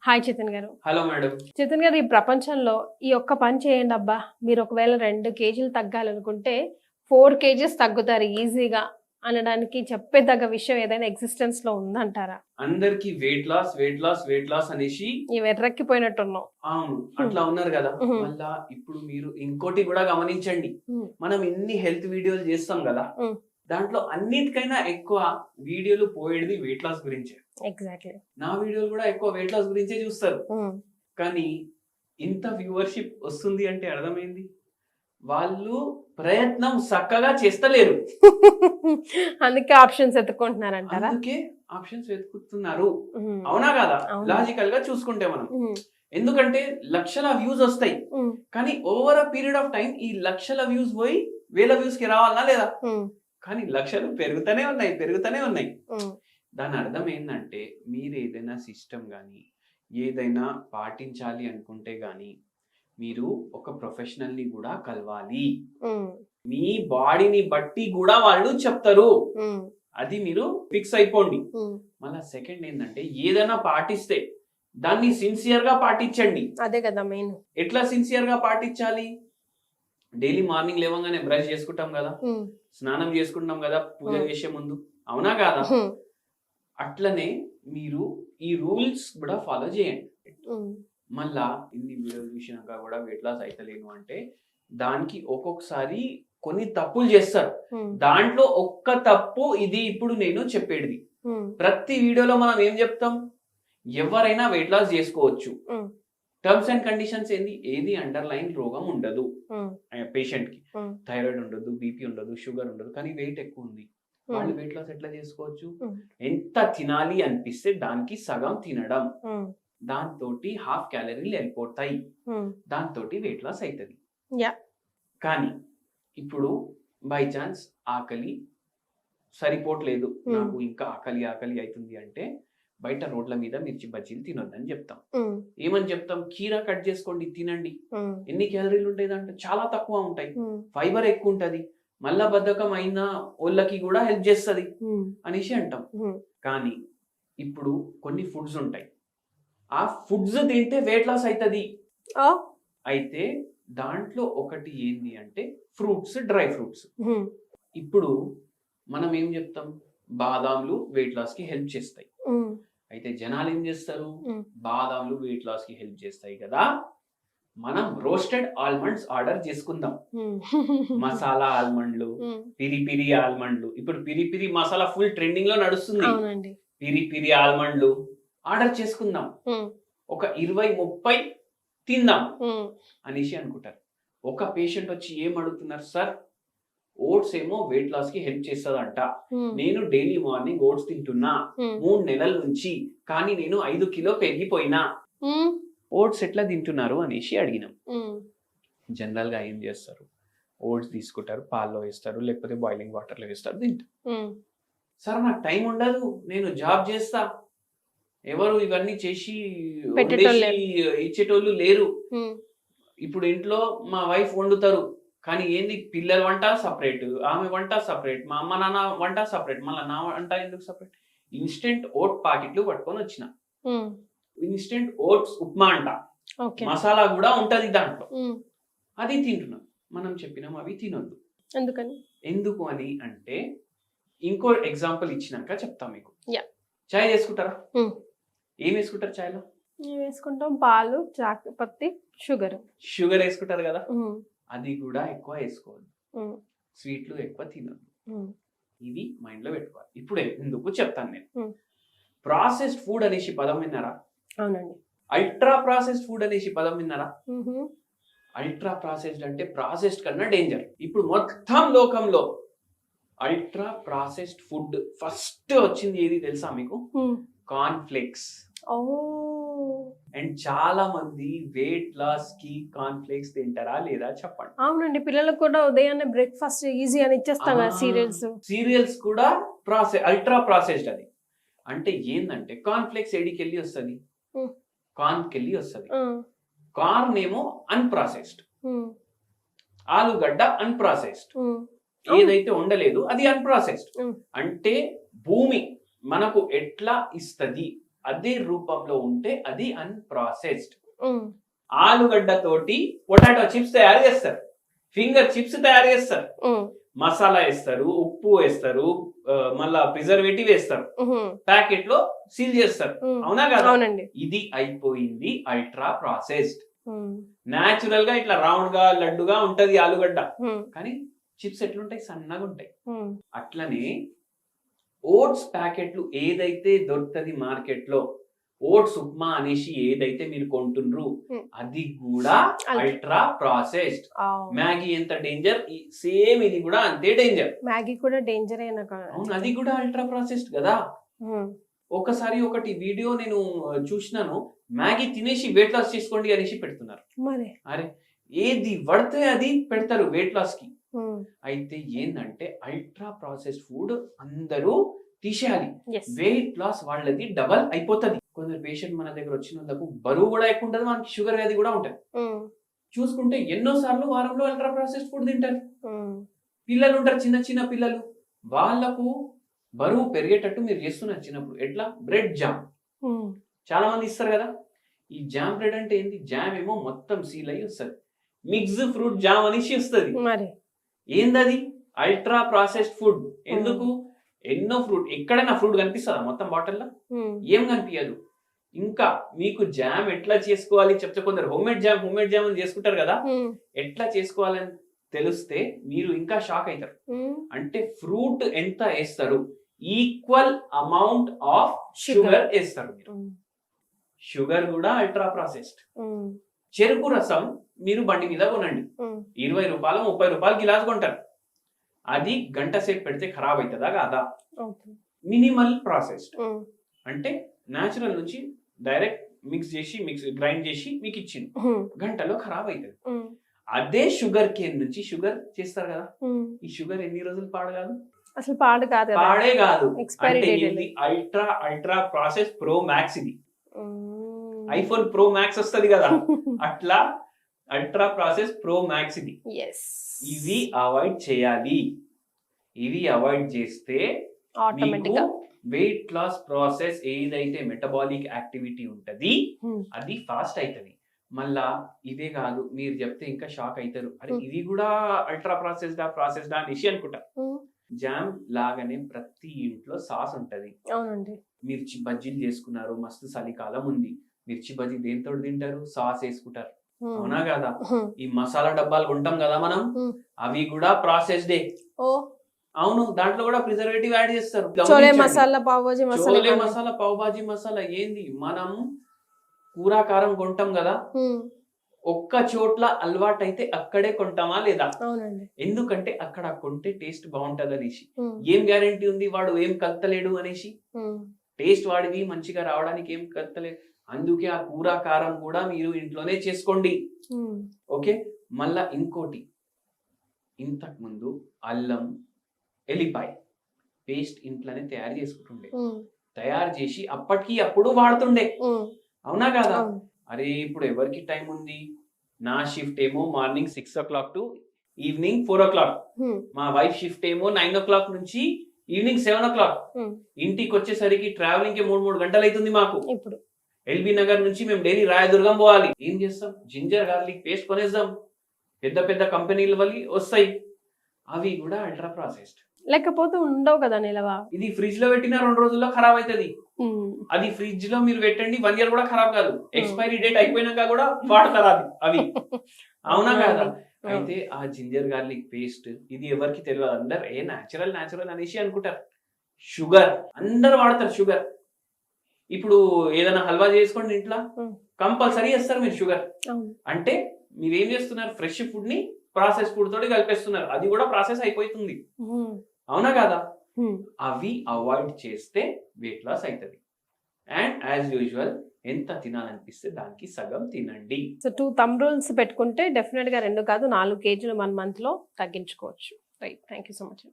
Hi Chetan గారు. Hello madam. Chetan గారు, ఈ ప్రపంచంలో ఈ ఒక్క పని చేయండి అబ్బా, మీరు ఒకవేళ 2 కేజీలు తగ్గాలనుకుంటే 4 కేజీస్ తగ్గుతారు ఈజీగా అనడానికి చెప్పేదగ్గ విషయం ఏదైనా ఎగ్జిస్టెన్స్ లో ఉందంటారా? అందరికి వెయిట్ లాస్ అనేసి ఈ వెర్రెక్కిపోయినట్టున్నాం. అవును అట్లా ఉన్నారు కదా. మళ్ళా ఇప్పుడు మీరు ఇంకోటి కూడా గమనించండి, మనం ఇన్ని హెల్త్ వీడియోలు చేస్తాం కదా, దాంట్లో అన్నిటికైనా ఎక్కువ వీడియోలు పోయేది వెయిట్ లాస్ గురించే. ఎగ్జాక్ట్లీ. నా వీడియోలు కూడా ఎక్కువ వెయిట్ లాస్ గురించే చూస్తారు. కానీ ఇంత వ్యూవర్షిప్ వస్తుంది అంటే అర్థమైంది, వాళ్ళు ప్రయత్నం చక్కగా చేస్తలేరు. అందుకే ఆప్షన్స్ ఎత్తుకుంటున్నారంటారా? అందుకే ఆప్షన్స్ వెతుకుతున్నారు. అవునా కదా? లాజికల్ గా చూసుకుంటే మనం, ఎందుకంటే లక్షల వ్యూస్ వస్తాయి, కానీ over a period of time ఈ లక్షల వ్యూస్ పోయి వేల వ్యూస్ కి రావాలనా లేదా? కానీ లక్షలు పెరుగుతూనే ఉన్నాయి. దాని అర్థం ఏంటంటే, మీరు ఏదైనా సిస్టమ్ కానీ ఏదైనా పాటించాలి అనుకుంటే గానీ మీరు ఒక ప్రొఫెషనల్ ని కూడా కలవాలి. మీ బాడీని బట్టి కూడా వాళ్ళు చెప్తారు, అది మీరు ఫిక్స్ అయిపోండి. మళ్ళా సెకండ్ ఏంటంటే, ఏదైనా పాటిస్తే దాన్ని సిన్సియర్ గా పాటించండి. అదే కదా మెయిన్. ఎట్లా సిన్సియర్ గా పాటించాలి? డైలీ మార్నింగ్ లేవగానే బ్రష్ చేసుకుంటాం కదా, స్నానం చేసుకుంటాం కదా పూజ చేసే ముందు, అవునా కాదా? అట్లనే మీరు ఈ రూల్స్ కూడా ఫాలో చేయండి. మళ్ళా ఇన్ని వీడియోలు చూసినాక కూడా వెయిట్ లాస్ అయితలేను అంటే దానికి ఒక్కొక్కసారి కొన్ని తప్పులు చేస్తారు. దాంట్లో ఒక్క తప్పు ఇది ఇప్పుడు నేను చెప్పేది. ప్రతి వీడియోలో మనం ఏం చెప్తాం, ఎవరైనా వెయిట్ లాస్ చేసుకోవచ్చు. టర్మ్స్ అండ్ కండిషన్స్ ఏంది, ఏది అండర్లైన్ రోగం ఉండదు పేషెంట్ కి. థైరాయిడ్ ఉండదు, బీపీ ఉండదు, షుగర్ ఉండదు, కానీ వెయిట్ ఎక్కువ ఉంది. వాళ్ళు వెయిట్ లాస్ ఎట్లా చేసుకోవచ్చు? ఎంత తినాలి అనిపిస్తే దానికి సగం తినడం, దాంతో హాఫ్ క్యాలరీలు వెళ్ళిపోతాయి, దాంతో వెయిట్ లాస్ అవుతుంది. కానీ ఇప్పుడు బై ఛాన్స్ ఆకలి సరిపోవట్లేదు, నాకు ఇంకా ఆకలి అవుతుంది అంటే బయట రోడ్ల మీద మిర్చి బజ్జీలు తినొద్దని చెప్తాం. ఏమని చెప్తాం? కీరా కట్ చేసుకోండి, తినండి. ఎన్ని క్యాలరీలు ఉంటాయి అంటే చాలా తక్కువ ఉంటాయి, ఫైబర్ ఎక్కువ ఉంటది, మళ్ళా బద్ధకం అయిన వాళ్ళకి కూడా హెల్ప్ చేస్తుంది అనేసి అంటాం. కానీ ఇప్పుడు కొన్ని ఫుడ్స్ ఉంటాయి, ఆ ఫుడ్స్ తింటే వెయిట్ లాస్ అవుతుంది. అయితే దాంట్లో ఒకటి ఏంది అంటే ఫ్రూట్స్, డ్రై ఫ్రూట్స్. ఇప్పుడు మనం ఏం చెప్తాం, బాదాంలు వెయిట్ లాస్ కి హెల్ప్ చేస్తాయి. అయితే జనాలు ఏం చేస్తారు, బాదాంలు వెయిట్ లాస్ కి హెల్ప్ చేస్తాయి కదా, మనం రోస్టెడ్ ఆల్మండ్స్ ఆర్డర్ చేసుకుందాం. మసాలా ఆల్మండ్లు, పిరి ఆల్మండ్లు. ఇప్పుడు పిరి మసాలా ఫుల్ ట్రెండింగ్ లో నడుస్తుంది. పిరి ఆల్మండ్లు ఆర్డర్ చేసుకుందాం, ఒక 20-30 తిందాం అనేసి అనుకుంటారు. ఒక పేషెంట్ వచ్చి ఏం అడుగుతున్నారు, సార్ ఓట్స్ ఏమో వెయిట్ లాస్ కి హెల్ప్ చేస్తుందంట, నేను డైలీ మార్నింగ్ ఓట్స్ తింటున్నా 3 నెలల నుంచి, కానీ నేను 5 కిలో పెరిగిపోయినా, ఓట్స్ ఎట్లా తింటున్నారు అనేసి అడిగినాం. జనరల్ గా ఏం చేస్తారు, ఓట్స్ తీసుకుంటారు, పాల్లో వేస్తారు, లేకపోతే బాయిలింగ్ వాటర్ లో వేస్తారు, తింటారు. సార్ నాకు టైం ఉండదు, నేను జాబ్ చేస్తా, ఎవరు ఇవన్నీ చేసి ఇచ్చేటోళ్ళు లేరు, ఇప్పుడు ఇంట్లో మా వైఫ్ వండుతారు, కానీ ఏంది పిల్లల వంట సపరేట్, ఆమె వంట సపరేట్, మా అమ్మ నాన్న వంట సపరేట్, మళ్ళీ నా వంట ఎందుకు సపరేట్? ఇన్స్టెంట్ ఓట్ ప్యాకెట్లు పట్టుకొని వచ్చిన, ఇన్స్టెంట్ ఓట్స్ ఉప్మా అంట, మసాలా కూడా ఉంటది దాంట్లో, అది తింటున్నాం. మనం చెప్పినాం అవి తినొద్దు. ఎందుకు అని అంటే, ఇంకో ఎగ్జాంపుల్ ఇచ్చినాక చెప్తాం మీకు. చాయ్ చేసుకుంటారా? ఏం వేసుకుంటారు చాయ్లో? వేసుకుంటాం పాలు, చాపత్తి, షుగర్ వేసుకుంటారు కదా, అది కూడా ఎక్కువ వేసుకోవద్దు, స్వీట్లు ఎక్కువ తినద్దు, ఇది మైండ్ లో పెట్టుకోవాలి. ఇప్పుడు ఎందుకు చెప్తాను నేను. ప్రాసెస్డ్ ఫుడ్ అనేసి పదం విన్నారా? అవునండి. అల్ట్రా ప్రాసెస్డ్ ఫుడ్ అనేసి పదం విన్నారా? అల్ట్రా ప్రాసెస్డ్ అంటే ప్రాసెస్డ్ కన్నా డేంజర్. ఇప్పుడు మొత్తం లోకంలో అల్ట్రా ప్రాసెస్డ్ ఫుడ్ ఫస్ట్ వచ్చింది ఏది తెలుసా మీకు? Corn flakes. అండ్ చాలా మంది వెయిట్ లాస్ కి కార్న్ ఫ్లేక్స్ తింటారా లేదా చెప్పండి. అవునండి, పిల్లలకు కూడా ఉదయాన్నే బ్రేక్ఫాస్ట్ ఈజీ అని ఇచ్చేస్తాం కదా. సీరియల్స్ కూడా అల్ట్రా ప్రాసెస్డ్. అది అంటే ఏంటంటే కార్న్ ఫ్లేక్స్ ఎడికి వెళ్ళి వస్తుంది, కార్న్ కి వెళ్ళి వస్తుంది. కార్న్ ఏమో అన్ప్రాసెస్డ్, ఆలుగడ్డ అన్ప్రాసెస్డ్, ఏదైతే ఉండలేదు అది అన్ప్రాసెస్డ్. అంటే భూమి మనకు ఎట్లా ఇస్తుంది అదే రూపంలో ఉంటే అది అన్ప్రాసెస్డ్. ఉమ్, ఆలుగడ్డ తోటి పొటాటో చిప్స్ తయారు చేస్తారు, ఫింగర్ చిప్స్ తయారు చేస్తారు, ఉమ్, మసాలా వేస్తారు, ఉప్పు వేస్తారు, మళ్ళా ప్రిజర్వేటివ్ వేస్తారు, ఉమ్, ప్యాకెట్ లో సీల్ చేస్తారు. ఉమ్. అవునా కదా? అవునండి. ఇది అయిపోయింది అల్ట్రా ప్రాసెస్డ్. ఉమ్, న్యాచురల్ గా ఇట్లా రౌండ్ గా లడ్డుగా ఉంటది ఆలుగడ్డ, ఉమ్, కానీ చిప్స్ ఎట్లుంటాయి? సన్నగా ఉంటాయి. ఉమ్, అట్లనే ఓట్స్ ప్యాకెట్లు ఏదైతే దొరుకుతుంది మార్కెట్ లో, ఓట్స్ ఉప్మా అనేసి ఏదైతే మీరు కొంటుండ్రు Hmm. అది కూడా అల్ట్రా ప్రాసెస్డ్. అవును. మ్యాగీ ఎంత డేంజర్, సేమ్ ఇది కూడా అంతే డేంజర్. మ్యాగీ కూడా డేంజర్ అయిన అవును, అది కూడా అల్ట్రా ప్రాసెస్డ్ కదా. ఒకసారి ఒకటి వీడియో నేను చూసినాను, మ్యాగీ తినేసి వెయిట్ లాస్ చేసుకోండి అనేసి పెడుతున్నారు. మరి అరే, ఏది పడితే అది పెడతారు వెయిట్ లాస్ కి. ఉమ్, అయితే ఏంటంటే అల్ట్రా ప్రాసెస్డ్ ఫుడ్ అందరూ తీసేయాలి. yes. వెయిట్ లాస్ వాళ్ళది డబల్ అయిపోతుంది. కొందరు పేషెంట్ మన దగ్గర వచ్చిన వాళ్ళకు బరువు కూడా ఎక్కువ ఉంటుంది, మనకి షుగర్ వ్యాధి కూడా ఉంటుంది. ఉమ్, చూసుకుంటే ఎన్నో సార్లు వారంలో అల్ట్రా ప్రాసెస్డ్ ఫుడ్ తింటారు. ఉమ్, పిల్లలు ఉంటారు, చిన్న చిన్న పిల్లలు, వాళ్ళకు బరువు పెరిగేటట్టు మీరు చేస్తున్నారు చిన్నప్పుడు. ఎట్లా? బ్రెడ్ జామ్ ఉమ్, చాలా మంది ఇస్తారు కదా. ఈ జామ్ బ్రెడ్ అంటే ఏంటి? జామ్ ఏమో మొత్తం సీల్ అయ్యి వస్తుంది, మిక్స్ ఫ్రూట్ జామ్ అనేసి వస్తుంది. మరి ఏందది? Ultra processed food. ఎందుకు? ఎన్నో ఫ్రూట్, ఎక్కడైనా ఫ్రూట్ కనిపిస్తుందా మొత్తం బాటిల్లో? ఉమ్, ఏం కనిపించదు. ఇంకా మీకు జామ్ ఎట్లా చేసుకోవాలి చెప్తే, కొందరు హోమ్మేడ్ జామ్ అని చేసుకుంటారు కదా, ఉమ్, ఎట్లా చేసుకోవాలని తెలిస్తే మీరు ఇంకా షాక్ అవుతారు. ఉమ్, అంటే ఫ్రూట్ ఎంత వేస్తారు, ఈక్వల్ అమౌంట్ ఆఫ్ షుగర్ వేస్తారు మీరు. ఉమ్, షుగర్ కూడా అల్ట్రా ప్రాసెస్డ్. ఉమ్, చెరుకు రసం మీరు బండి మీద కొనండి, ఉమ్, 20 రూపాయలు 30 రూపాయలు గిలాస్ కొంటారు. అది గంట సేపు పెడితే ఖరాబ్ అవుతుందా కాదా? okay. మినిమల్ ప్రాసెస్డ్ ఉమ్, అంటే న్యాచురల్ నుంచి డైరెక్ట్ గ్రైండ్ చేసి మీకు ఇచ్చింది, ఉమ్, గంటలో ఖరాబ్ అవుతుంది. ఉమ్, అదే షుగర్ కేన్ నుంచి షుగర్ చేస్తారు కదా, ఉమ్. ఈ షుగర్ ఎన్ని రోజులు పాడు కాదు? అసలు పాడు కాదు కదా. పాడే కాదు. Expiry అంటే date ఇది అల్ట్రా ప్రాసెస్ ప్రో మ్యాక్స్. ఇది ఉమ్. ఐఫోన్ ప్రో మ్యాక్స్ వస్తుంది కదా, అట్లా అల్ట్రా ప్రాసెస్ ప్రో మ్యాక్స్ ఇది. yes. ఇవి అవాయిడ్ చేయాలి. ఇవి అవాయిడ్ చేస్తే ఆటోమేటిక్ గా వెయిట్ లాస్ ప్రాసెస్ ఏదైతే మెటబాలిక్ యాక్టివిటీ ఉంటది Hmm. అది ఫాస్ట్ అవుతుంది. మళ్ళా ఇదే కాదు, మీరు చెప్తే ఇంకా షాక్ అవుతారు, అరే ఇవి కూడా అల్ట్రా ప్రాసెస్డా అనేసి అనుకుంటా. ఉమ్, జామ్ లాగానే ప్రతి ఇంట్లో సాస్ ఉంటది. అవునండి. మిర్చి బజ్జీలు చేసుకున్నారు, మస్తు చలికాలం ఉంది, మిర్చి బజ్జీ దేంతో తింటారు? సాస్ వేసుకుంటారు. ఉమ్, అవునా కదా? ఉమ్, ఈ మసాలా డబ్బాలు కొంటాం కదా మనం, ఉమ్. అవి కూడా ప్రాసెస్డే. ఓ అవును, దాంట్లో కూడా ప్రిజర్వేటివ్ యాడ్ చేస్తారు. చోలే మసాలా, పావ్ భాజీ మసాలా, చోలే మసాలా, పావ్ భాజీ మసాలా ఏంది? మనం కూరా కారం కొంటాం కదా, ఉమ్, ఒక్క చోట్ల అలవాటు అయితే అక్కడే కొంటామా లేదా? అవునండి. ఎందుకంటే అక్కడ కొంటే టేస్ట్ బాగుంటది అనేసి. ఉమ్, ఏం గ్యారెంటీ ఉంది వాడు ఏం కలతలేడు అనేసి? ఉమ్, టేస్ట్ వాడిది మంచిగా రావడానికి ఏం కలతలేదు. అందుకే ఆ కూర కారం కూడా మీరు ఇంట్లోనే చేసుకోండి. ఉమ్, ఓకే. మళ్ళా ఇంకోటి, ఇంతకు ముందు అల్లం ఎల్లిపాయ పేస్ట్ ఇంట్లోనే తయారు చేసుకుంటుండే, ఉమ్, తయారు చేసి అప్పటికి అప్పుడు వాడుతుండే. ఉమ్, అవునా కాదా? అవును. అరే ఇప్పుడు ఎవరికి టైం ఉంది? నా షిఫ్ట్ ఏమో morning 6 o'clock to evening 4 o'clock. ఉమ్, మా వైఫ్ షిఫ్ట్ ఏమో 9 o'clock నుంచి ఈవినింగ్ 7 o'clock. ఉమ్. ఇంటికి వచ్చేసరికి ట్రావెలింగ్ కి 3 గంటలు అవుతుంది మాకు. ఇప్పుడు ఎల్బీ నగర్ నుంచి మేము డైలీ రాయదుర్గం పోవాలి. ఏం చేస్తాం? జింజర్ గార్లిక్ పేస్ట్ కొనేద్దాం, పెద్ద పెద్ద కంపెనీల వల్ల వస్తాయి, అవి కూడా అల్ట్రా ప్రాసెస్డ్. లేకపోతే ఉండవు కదా నిలవ. ఇది ఫ్రిడ్జ్ లో పెట్టిన 2 రోజుల్లో ఖరాబ్ అవుతుంది. ఉమ్, అది ఫ్రిడ్జ్ లో మీరు పెట్టండి 1 year కూడా ఖరాబ్ కాదు. ఎక్స్పైరీ డేట్ అయిపోయినాక కూడా వాడతారు అవి. అవునా కదా? అయితే ఆ జింజర్ గార్లిక్ పేస్ట్ ఇది ఎవరికి తెలియదు. అందరు ఏ న్యాచురల్ అనేసి అనుకుంటారు. షుగర్ అందరు వాడతారు. షుగర్ ఇప్పుడు ఏదైనా హల్వా చేసుకోండి ఇంట్లో, కంపల్సరీ వేస్తారు మీరు షుగర్. అంటే మీరు ఏం చేస్తున్నారు? ఫ్రెష్ ఫుడ్ ని ప్రాసెస్ ఫుడ్ తోటి కలిపేస్తున్నారు, అది కూడా ప్రాసెస్ అయిపోతుంది. అవునా కదా? అవి అవాయిడ్ చేస్తే వెయిట్ లాస్ అవుతుంది. అండ్ యాజ్ యూజువల్ ఎంత తినాలనిపిస్తే దానికి సగం తినండి. సో 2 thumb rules పెట్టుకుంటే డెఫినెట్ గా 2 కాదు 4 kg 1 month లో తగ్గించుకోవచ్చు. Right, thank you so much.